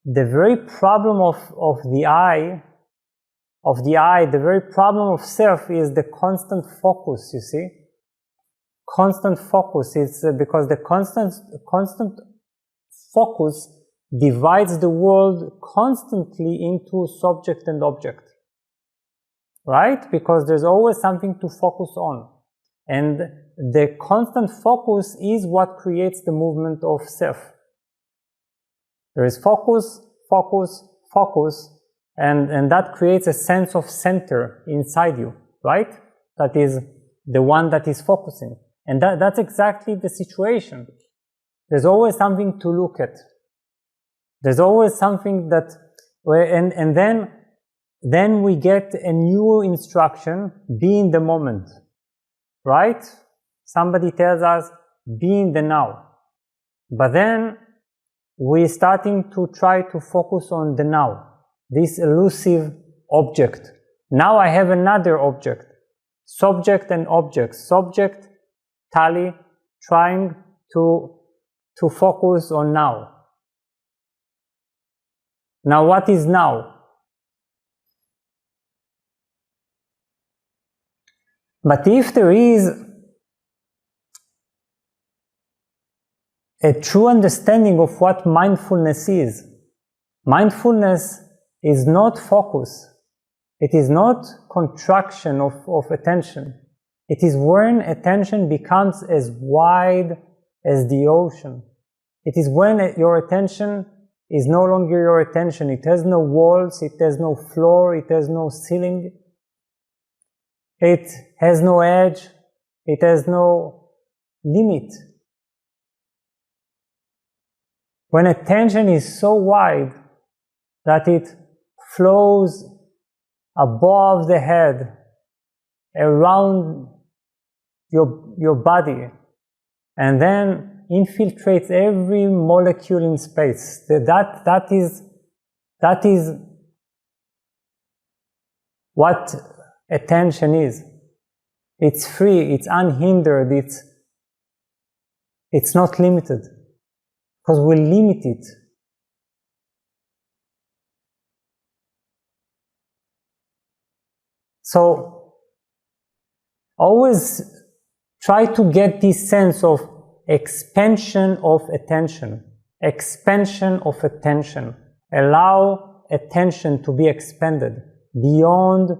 the very problem of the I, the very problem of self is the constant focus, you see. Constant focus. It's because the constant focus divides the world constantly into subject and object. Right? Because there's always something to focus on. And the constant focus is what creates the movement of self. There is focus, focus, focus, and that creates a sense of center inside you, right? That is the one that is focusing. And that's exactly the situation. There's always something to look at. There's always something that, and then we get a new instruction, be in the moment, right? Somebody tells us, be in the now. But then we're starting to try to focus on the now, this elusive object. Now I have another object, subject and object. Subject, Tali, trying to focus on now. Now what is now? But if there is a true understanding of what mindfulness is not focus. It is not contraction of attention. It is when attention becomes as wide as the ocean. It is when your attention is no longer your attention. It has no walls, it has no floor, it has no ceiling. It has no edge, it has no limit. When attention is so wide that it flows above the head, around your body, and then infiltrates every molecule in space. That is what attention is. It's free, it's unhindered, it's not limited. Because we limit it. So, always try to get this sense of expansion of attention. Expansion of attention. Allow attention to be expanded beyond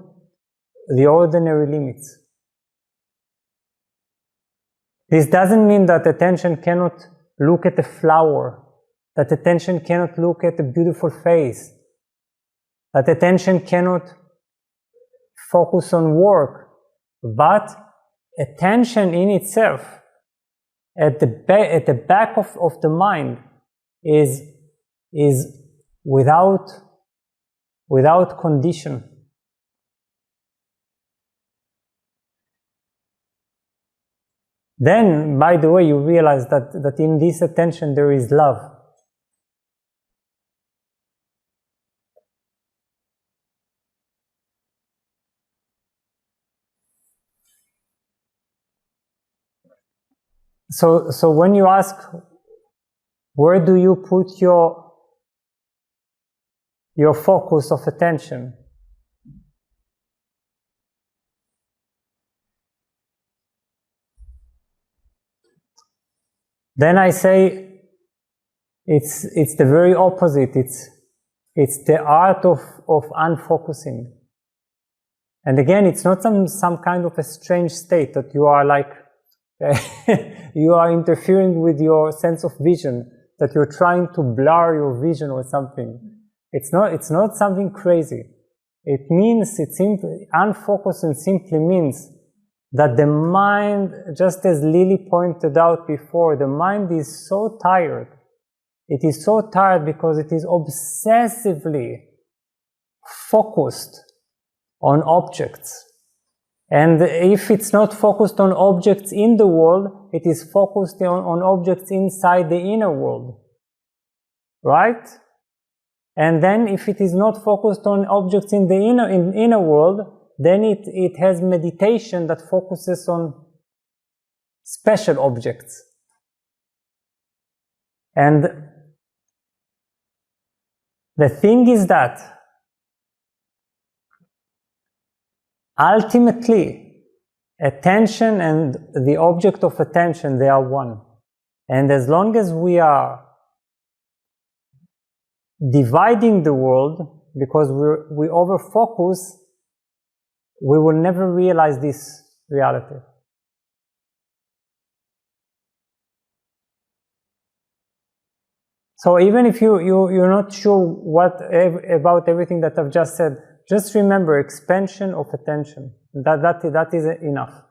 the ordinary limits. This doesn't mean that attention cannot look at a flower, that attention cannot look at a beautiful face, that attention cannot focus on work, but attention in itself, at the back of the mind, is without condition. Then, by the way, you realize that in this attention there is love. So when you ask, where do you put your focus of attention? Then I say, it's the very opposite. It's the art of unfocusing. And again, it's not some kind of a strange state that you are like, you are interfering with your sense of vision, that you're trying to blur your vision or something. It's not something crazy. It means, unfocusing simply means that the mind, just as Lily pointed out before, the mind is so tired. It is so tired because it is obsessively focused on objects. And if it's not focused on objects in the world, it is focused on objects inside the inner world. Right? And then if it is not focused on objects in the inner world, then it has meditation that focuses on special objects. And The thing is that ultimately, attention and the object of attention, they are one. And as long as we are dividing the world because we over-focus, we will never realize this reality. So even if you're not sure about everything that I've just said, just remember expansion of attention. That is enough.